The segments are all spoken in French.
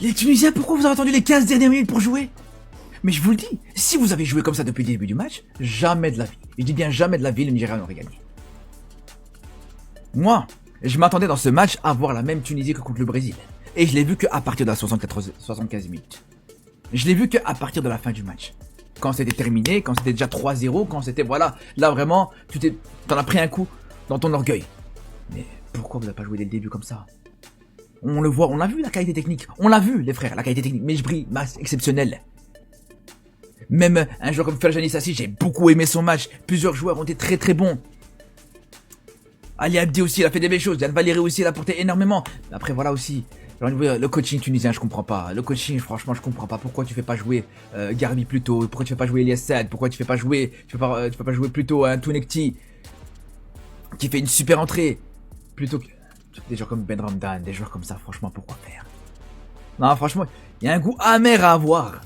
Les Tunisiens, pourquoi vous avez attendu les 15 dernières minutes pour jouer? Mais je vous le dis, si vous avez joué comme ça depuis le début du match, jamais de la vie, je dis bien jamais de la vie, le Nigeria n'aurait gagné. Moi, je m'attendais dans ce match à voir la même Tunisie que contre le Brésil. Et je l'ai vu qu'à partir de la 75 minutes. Je l'ai vu qu'à partir de la fin du match. Quand c'était terminé, quand c'était déjà 3-0, quand c'était voilà, là vraiment, t'en as pris un coup dans ton orgueil. Mais pourquoi vous n'avez pas joué dès le début comme ça? On le voit, on a vu la qualité technique. On l'a vu, les frères, la qualité technique. Mais je brille, masse exceptionnelle. Même un joueur comme Ferjani Sassi, j'ai beaucoup aimé son match. Plusieurs joueurs ont été très très bons. Ali Abdi aussi, il a fait des belles choses. Yann Valéry aussi, il a apporté énormément. Après, voilà aussi. Le coaching tunisien, je comprends pas. Le coaching, franchement, je comprends pas. Pourquoi tu fais pas jouer Garbi plus tôt? Pourquoi tu fais pas jouer Elias Saad? Pourquoi tu fais pas jouer, tu fais pas jouer plutôt un Tounekti qui fait une super entrée plutôt que des joueurs comme Ben Ramdan, des joueurs comme ça. Franchement, pourquoi faire? Non, franchement, il y a un goût amer à avoir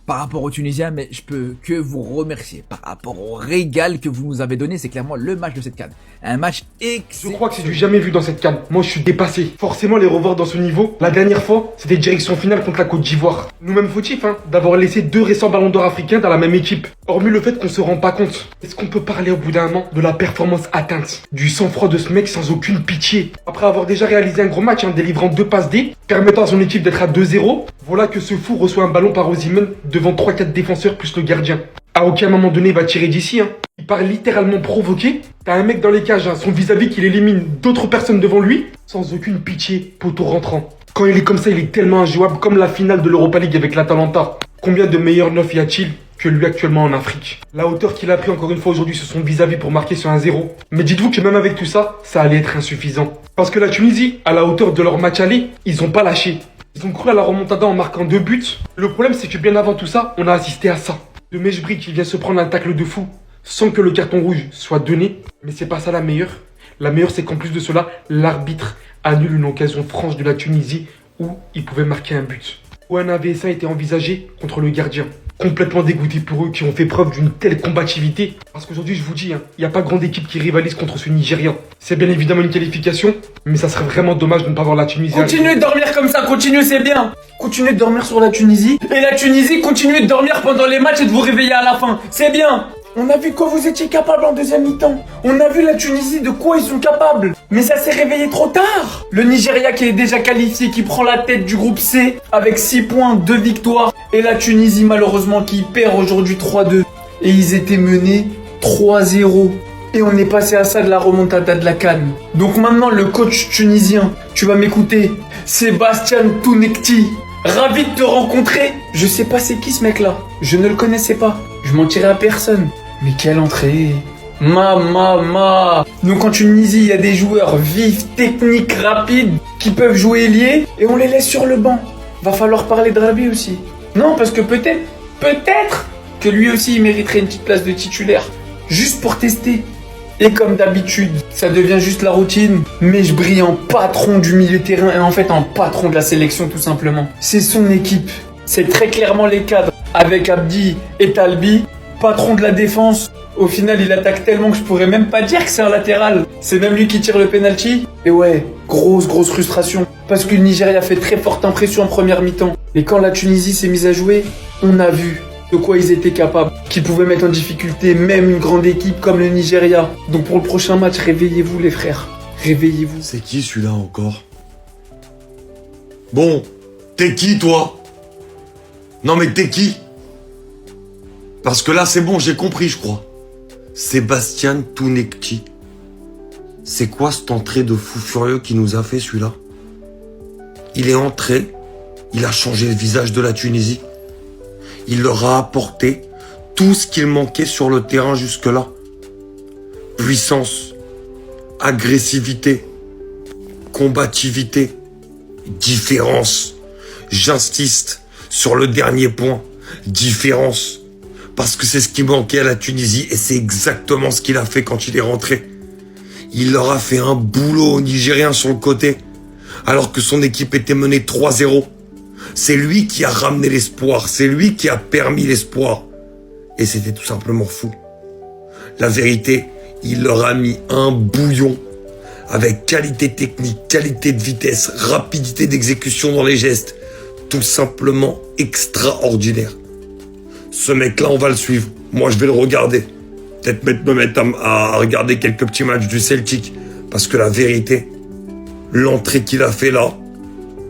par rapport aux Tunisiens, mais je peux que vous remercier par rapport au régal que vous nous avez donné. C'est clairement le match de cette CAN. Un match Je crois que c'est du jamais vu dans cette CAN. Moi, je suis dépassé. Forcément, les revoir dans ce niveau. La dernière fois, c'était direction finale contre la Côte d'Ivoire. Nous-mêmes fautifs, d'avoir laissé 2 récents ballons d'or africains dans la même équipe. Hormis le fait qu'on se rend pas compte. Est-ce qu'on peut parler au bout d'un moment de la performance atteinte? Du sang-froid de ce mec sans aucune pitié. Après avoir déjà réalisé un gros match, délivrant 2 passes D, permettant à son équipe d'être à 2-0, voilà que ce fou reçoit un ballon par Osimhen devant 3-4 défenseurs plus le gardien. À aucun moment donné, il va tirer d'ici. Il part littéralement provoquer. T'as un mec dans les cages, son vis-à-vis qu'il élimine d'autres personnes devant lui, sans aucune pitié, poteau rentrant. Quand il est comme ça, il est tellement injouable, comme la finale de l'Europa League avec l'Atalanta. Combien de meilleurs neufs y a-t-il que lui actuellement en Afrique? La hauteur qu'il a pris encore une fois aujourd'hui sur son vis-à-vis pour marquer sur un 0. Mais dites-vous que même avec tout ça, ça allait être insuffisant. Parce que la Tunisie, à la hauteur de leur match aller, ils ont pas lâché. Ils ont cru à la remontada en marquant 2 buts. Le problème, c'est que bien avant tout ça, on a assisté à ça. De Mejbri qui vient se prendre un tacle de fou sans que le carton rouge soit donné. Mais c'est pas ça la meilleure. La meilleure, c'est qu'en plus de cela, l'arbitre annule une occasion franche de la Tunisie où il pouvait marquer un but. Où un AVS a été envisagé contre le gardien. Complètement dégoûté pour eux qui ont fait preuve d'une telle combativité. Parce qu'aujourd'hui, je vous dis, il n'y a pas grande équipe qui rivalise contre ce Nigeria. C'est bien évidemment une qualification, mais ça serait vraiment dommage de ne pas voir la Tunisie. Continuez de dormir comme ça, continuez, c'est bien. Continuez de dormir sur la Tunisie. Et la Tunisie, continuez de dormir pendant les matchs et de vous réveiller à la fin. C'est bien. On a vu quoi vous étiez capable en deuxième mi-temps. On a vu la Tunisie de quoi ils sont capables. Mais ça s'est réveillé trop tard. Le Nigeria qui est déjà qualifié, qui prend la tête du groupe C avec 6 points, 2 victoires. Et la Tunisie malheureusement qui perd aujourd'hui 3-2. Et ils étaient menés 3-0. Et on est passé à ça de la remontada de la CAN. Donc maintenant le coach tunisien, tu vas m'écouter. Sébastien Tounekti. Ravi de te rencontrer. Je sais pas c'est qui ce mec là. Je ne le connaissais pas. Je mentirais à personne. Mais quelle entrée! Donc en Tunisie, il y a des joueurs vifs, techniques, rapides, qui peuvent jouer ailier, et on les laisse sur le banc. Va falloir parler de Rabi aussi. Non, parce que peut-être que lui aussi il mériterait une petite place de titulaire. Juste pour tester. Et comme d'habitude, ça devient juste la routine. Mais je brille en patron du milieu de terrain, et en fait en patron de la sélection tout simplement. C'est son équipe. C'est très clairement les cadres. Avec Abdi et Talbi. Patron de la défense, au final il attaque tellement que je pourrais même pas dire que c'est un latéral. C'est même lui qui tire le penalty. Et ouais, grosse frustration. Parce que le Nigeria fait très forte impression en première mi-temps. Et quand la Tunisie s'est mise à jouer, on a vu de quoi ils étaient capables. Qu'ils pouvaient mettre en difficulté même une grande équipe comme le Nigeria. Donc pour le prochain match, réveillez-vous les frères. Réveillez-vous. C'est qui celui-là encore? Bon, t'es qui toi? Non mais t'es qui? Parce que là, c'est bon, j'ai compris, je crois. Sébastien Tounekti. C'est quoi cette entrée de fou furieux qui nous a fait, celui-là? Il est entré, il a changé le visage de la Tunisie. Il leur a apporté tout ce qu'il manquait sur le terrain jusque-là. Puissance, agressivité, combativité, différence. J'insiste sur le dernier point, différence. Parce que c'est ce qui manquait à la Tunisie et c'est exactement ce qu'il a fait quand il est rentré. Il leur a fait un boulot aux Nigériens sur le côté, alors que son équipe était menée 3-0. C'est lui qui a ramené l'espoir, c'est lui qui a permis l'espoir. Et c'était tout simplement fou. La vérité, il leur a mis un bouillon avec qualité technique, qualité de vitesse, rapidité d'exécution dans les gestes. tout simplement extraordinaire. Ce mec-là, on va le suivre. Moi, je vais le regarder. Peut-être me mettre à regarder quelques petits matchs du Celtic. Parce que la vérité, l'entrée qu'il a fait là,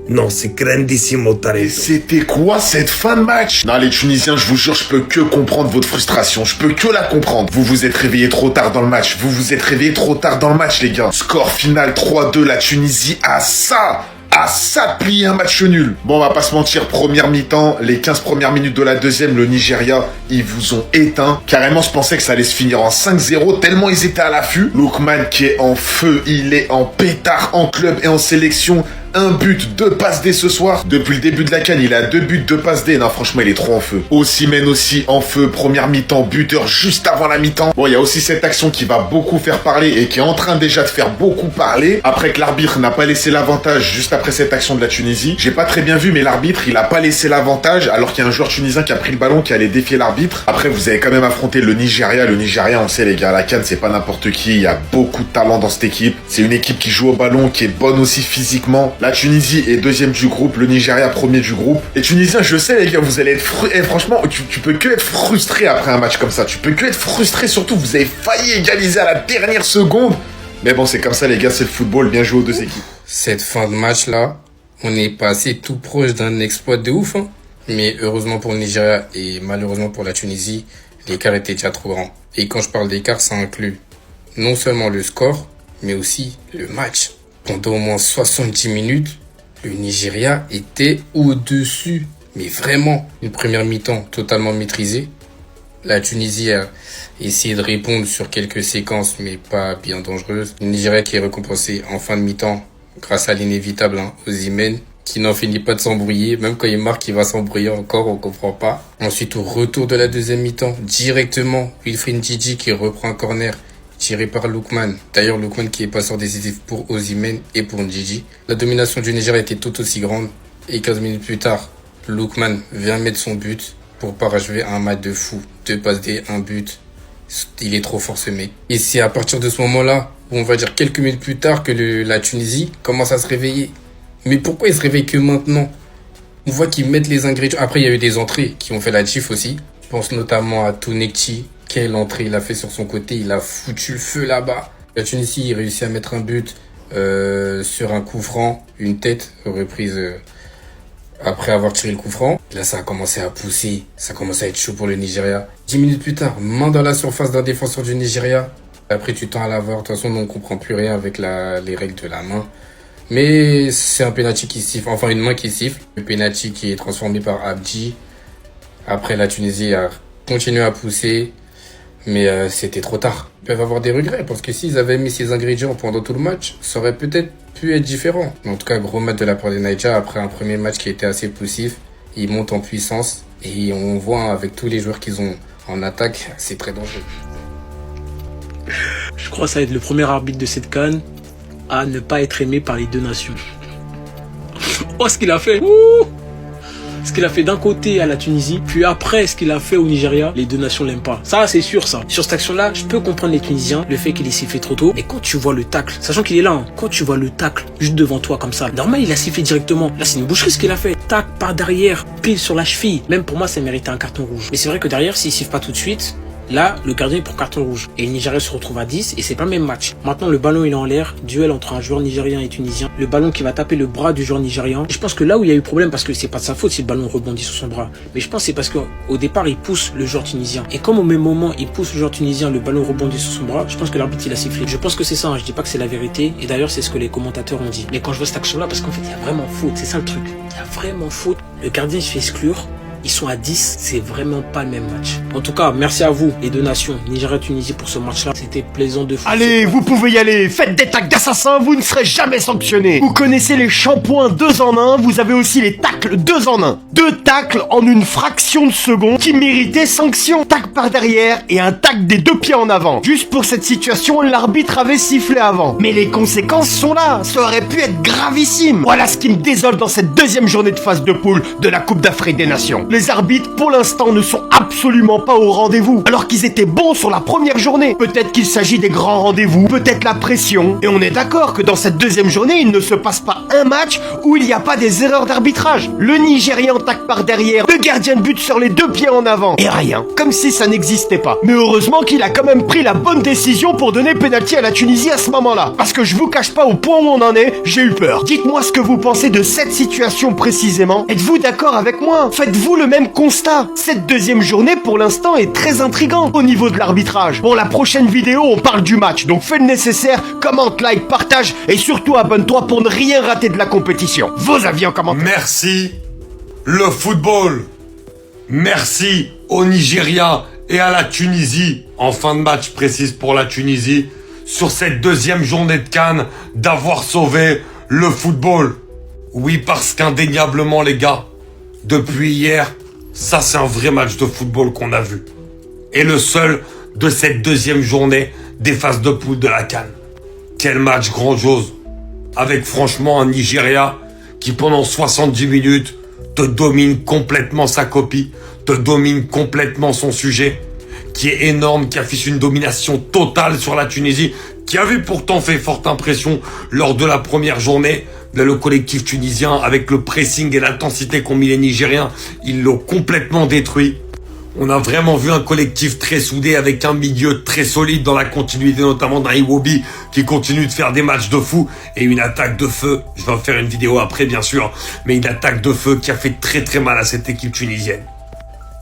non, c'est grandissimo Et talento. c'était quoi cette fin de match? Non, les Tunisiens, je vous jure, je peux que comprendre votre frustration. Je peux que la comprendre. Vous vous êtes réveillés trop tard dans le match. Vous vous êtes réveillés trop tard dans le match, les gars. Score final 3-2, la Tunisie a ça de plier un match nul. Bon, on va pas se mentir, première mi-temps, les 15 premières minutes de la deuxième, le Nigeria, ils vous ont éteint. Carrément, je pensais que ça allait se finir en 5-0, tellement ils étaient à l'affût. Lookman qui est en feu, il est en pétard en club et en sélection. Un but, 2 passes D ce soir. Depuis le début de la CAN, il a 2 buts, 2 passes D. Non, franchement, il est trop en feu. Osimhen aussi en feu. Première mi-temps, buteur juste avant la mi-temps. Bon, il y a aussi cette action qui va beaucoup faire parler et qui est en train déjà de faire beaucoup parler. Après que l'arbitre n'a pas laissé l'avantage juste après cette action de la Tunisie. J'ai pas très bien vu, mais l'arbitre, il a pas laissé l'avantage alors qu'il y a un joueur tunisien qui a pris le ballon, qui allait défier l'arbitre. Après, vous avez quand même affronté le Nigeria. Le Nigeria, on sait, les gars, la CAN, c'est pas n'importe qui. Il y a beaucoup de talent dans cette équipe. C'est une équipe qui joue au ballon, qui est bonne aussi physiquement. La Tunisie est deuxième du groupe, le Nigeria premier du groupe. Les Tunisiens, je sais les gars, vous allez être franchement, tu peux que être frustré après un match comme ça. Tu peux que être frustré, surtout vous avez failli égaliser à la dernière seconde. Mais bon, c'est comme ça les gars, c'est le football, bien joué aux deux équipes. Cette fin de match-là, on est passé tout proche d'un exploit de ouf. Hein. Mais heureusement pour le Nigeria et malheureusement pour la Tunisie, l'écart était déjà trop grand. Et quand je parle d'écart, ça inclut non seulement le score, mais aussi le match. Pendant au moins 70 minutes, le Nigeria était au-dessus. Mais vraiment, une première mi-temps totalement maîtrisée. La Tunisie a essayé de répondre sur quelques séquences, mais pas bien dangereuses. Le Nigeria qui est récompensé en fin de mi-temps grâce à l'inévitable Osimhen, qui n'en finit pas de s'embrouiller. Même quand il marque, il va s'embrouiller encore, on comprend pas. Ensuite, au retour de la deuxième mi-temps, directement, Wilfried Ndidi qui reprend un corner tiré par Lookman. D'ailleurs, Lookman qui est passeur décisif pour Osimhen et pour Ndidi. La domination du Nigeria était tout aussi grande. Et 15 minutes plus tard, Lookman vient mettre son but pour parachever un match de fou. 2 passes D, 1 but. Il est trop fort ce mec. Et c'est à partir de ce moment-là, on va dire quelques minutes plus tard, que la Tunisie commence à se réveiller. Mais pourquoi ils se réveillent que maintenant? On voit qu'ils mettent les ingrédients. Après, il y a eu des entrées qui ont fait la diff aussi. Je pense notamment à Tounekti. Quelle entrée il a fait sur son côté. Il a foutu le feu là-bas. La Tunisie réussit à mettre un but sur un coup franc. Une tête reprise après avoir tiré le coup franc. Là, ça a commencé à pousser. Ça a commencé à être chaud pour le Nigeria. 10 minutes plus tard, main dans la surface d'un défenseur du Nigeria. Après, tu tends à la voir. De toute façon, on ne comprend plus rien avec les règles de la main. Mais c'est un penalty qui siffle. Enfin, une main qui siffle. Le penalty qui est transformé par Abdi. Après, la Tunisie a continué à pousser. Mais c'était trop tard. Ils peuvent avoir des regrets parce que s'ils avaient mis ces ingrédients pendant tout le match, ça aurait peut-être pu être différent. En tout cas, gros match de la part des Niger après un premier match qui était assez poussif. Ils montent en puissance et on voit avec tous les joueurs qu'ils ont en attaque, c'est très dangereux. Je crois que ça va être le premier arbitre de cette CAN à ne pas être aimé par les deux nations. Oh, ce qu'il a fait! Ce qu'il a fait d'un côté à la Tunisie, puis après ce qu'il a fait au Nigeria, les deux nations l'aiment pas. Ça, c'est sûr, ça. Sur cette action-là, je peux comprendre les Tunisiens, le fait qu'il ait sifflé trop tôt. Mais quand tu vois le tacle, sachant qu'il est là, hein, quand tu vois le tacle juste devant toi comme ça, normal, il a sifflé directement. Là, c'est une boucherie ce qu'il a fait. Tac, par derrière, pile sur la cheville. Même pour moi, ça méritait un carton rouge. Mais c'est vrai que derrière, s'il siffle pas tout de suite, là, le gardien est pour carton rouge. Et le Nigeria se retrouve à 10 et c'est pas le même match. Maintenant, le ballon il est en l'air. Duel entre un joueur nigérien et tunisien. Le ballon qui va taper le bras du joueur nigérian. Je pense que là où il y a eu problème, parce que c'est pas de sa faute si le ballon rebondit sur son bras. Mais je pense que c'est parce qu'au départ, il pousse le joueur tunisien. Et comme au même moment, il pousse le joueur tunisien, le ballon rebondit sur son bras, je pense que l'arbitre il a sifflé. Je pense que c'est ça, hein. Je dis pas que c'est la vérité. Et d'ailleurs, c'est ce que les commentateurs ont dit. Mais quand je vois cette action-là, parce qu'en fait, il y a vraiment faute. C'est ça le truc. Il y a vraiment faute. Le gardien se fait exclure. Ils sont à 10, c'est vraiment pas le même match. En tout cas, merci à vous, les deux nations, Nigeria-Tunisie, pour ce match-là. C'était plaisant de fou. Allez, vous pouvez y aller. Faites des tacles d'assassin, vous ne serez jamais sanctionné. Vous connaissez les shampoings 2 en 1, vous avez aussi les tacles 2 en 1. 2 tacles en une fraction de seconde qui méritaient sanction. Tac par derrière et un tac des 2 pieds en avant. Juste pour cette situation, l'arbitre avait sifflé avant. Mais les conséquences sont là, ça aurait pu être gravissime. Voilà ce qui me désole dans cette deuxième journée de phase de poule de la Coupe d'Afrique des Nations. Les arbitres, pour l'instant, ne sont absolument pas au rendez-vous, alors qu'ils étaient bons sur la première journée. Peut-être qu'il s'agit des grands rendez-vous, peut-être la pression. Et on est d'accord que dans cette deuxième journée, il ne se passe pas un match où il n'y a pas des erreurs d'arbitrage. Le Nigérian tacle par derrière, le gardien de but sur les 2 pieds en avant. Et rien, comme si ça n'existait pas. Mais heureusement qu'il a quand même pris la bonne décision pour donner pénalty à la Tunisie à ce moment-là. Parce que je vous cache pas, au point où on en est, j'ai eu peur. Dites-moi ce que vous pensez de cette situation précisément. Êtes-vous d'accord avec moi? Faites-vous le même constat? Cette deuxième journée, pour l'instant, est très intrigante au niveau de l'arbitrage. Pour la prochaine vidéo, on parle du match. Donc fais le nécessaire, commente, like, partage et surtout abonne-toi pour ne rien rater de la compétition. Vos avis en commentaire. Merci le football. Merci au Nigeria et à la Tunisie, en fin de match précise pour la Tunisie, sur cette deuxième journée de CAN, d'avoir sauvé le football. Oui, parce qu'indéniablement les gars, depuis hier, ça c'est un vrai match de football qu'on a vu. Et le seul de cette deuxième journée des phases de poule de la CAN. Quel match grandiose, avec franchement un Nigeria qui pendant 70 minutes te domine complètement sa copie, te domine complètement son sujet, qui est énorme, qui affiche une domination totale sur la Tunisie, qui avait pourtant fait forte impression lors de la première journée. Le collectif tunisien, avec le pressing et l'intensité qu'ont mis les Nigériens, ils l'ont complètement détruit. On a vraiment vu un collectif très soudé avec un milieu très solide dans la continuité notamment d'un Iwobi qui continue de faire des matchs de fou et une attaque de feu. Je vais en faire une vidéo après bien sûr, mais une attaque de feu qui a fait très très mal à cette équipe tunisienne.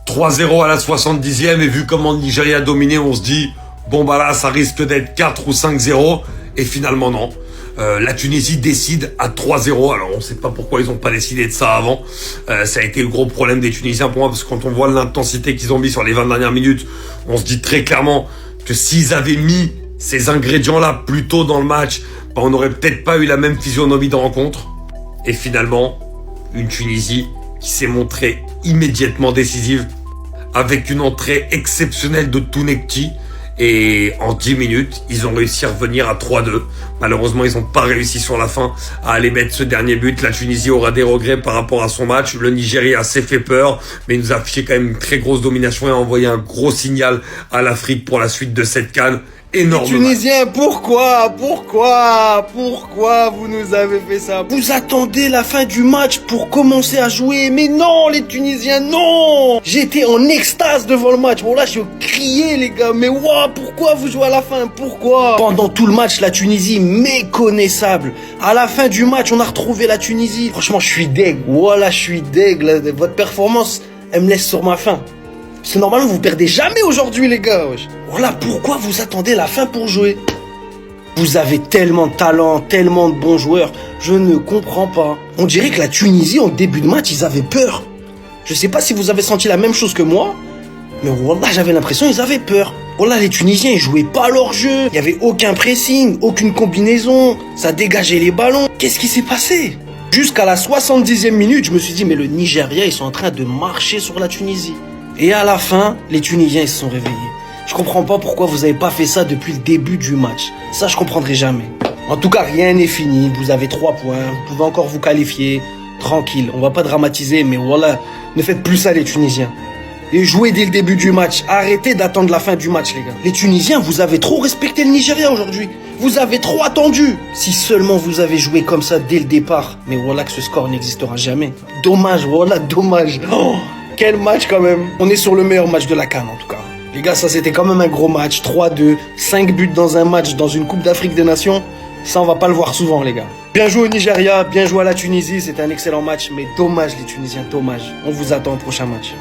3-0 à la 70e et vu comment le Nigeria a dominé, on se dit bon bah là ça risque d'être 4 ou 5-0 et finalement non. La Tunisie décide à 3-0. Alors on sait pas pourquoi ils ont pas décidé de ça avant. Ça a été le gros problème des Tunisiens pour moi parce que quand on voit l'intensité qu'ils ont mis sur les 20 dernières minutes, on se dit très clairement que s'ils avaient mis ces ingrédients-là plus tôt dans le match, bah, on n'aurait peut-être pas eu la même physionomie de rencontre. Et finalement, une Tunisie qui s'est montrée immédiatement décisive avec une entrée exceptionnelle de Tounekti. Et en 10 minutes, ils ont réussi à revenir à 3-2. Malheureusement, ils n'ont pas réussi sur la fin à aller mettre ce dernier but. La Tunisie aura des regrets par rapport à son match. Le Nigeria s'est fait peur, mais il nous a affiché quand même une très grosse domination et a envoyé un gros signal à l'Afrique pour la suite de cette CAN. Énorme. Tunisiens, pourquoi vous nous avez fait ça? Vous attendez la fin du match pour commencer à jouer? Mais non, les Tunisiens, non! J'étais en extase devant le match. Bon là, je criais les gars, mais ouah, pourquoi vous jouez à la fin? Pourquoi? Pendant tout le match, la Tunisie, méconnaissable. À la fin du match, on a retrouvé la Tunisie. Franchement, je suis deg. Voilà, je suis deg. Là, votre performance, elle me laisse sur ma faim. C'est normalement vous perdez jamais aujourd'hui les gars. Voilà pourquoi vous attendez la fin pour jouer. Vous avez tellement de talent, tellement de bons joueurs. Je ne comprends pas. On dirait que la Tunisie en début de match ils avaient peur. Je sais pas si vous avez senti la même chose que moi, mais voilà j'avais l'impression qu'ils avaient peur. Voilà les Tunisiens ils jouaient pas leur jeu. Il y avait aucun pressing, aucune combinaison. Ça dégageait les ballons. Qu'est-ce qui s'est passé? Jusqu'à la 70e minute je me suis dit mais le Nigeria ils sont en train de marcher sur la Tunisie. Et à la fin, les Tunisiens ils se sont réveillés. Je comprends pas pourquoi vous avez pas fait ça depuis le début du match. Ça, je comprendrai jamais. En tout cas, rien n'est fini. Vous avez 3 points. Vous pouvez encore vous qualifier. Tranquille. On va pas dramatiser, mais voilà. Ne faites plus ça, les Tunisiens. Et jouez dès le début du match. Arrêtez d'attendre la fin du match, les gars. Les Tunisiens, vous avez trop respecté le Nigeria aujourd'hui. Vous avez trop attendu. Si seulement vous avez joué comme ça dès le départ. Mais voilà que ce score n'existera jamais. Dommage, voilà, dommage. Oh, quel match quand même. On est sur le meilleur match de la CAN en tout cas. Les gars, ça c'était quand même un gros match. 3-2, 5 buts dans un match dans une Coupe d'Afrique des Nations. Ça, on va pas le voir souvent, les gars. Bien joué au Nigeria, bien joué à la Tunisie. C'était un excellent match, mais dommage les Tunisiens, dommage. On vous attend au prochain match.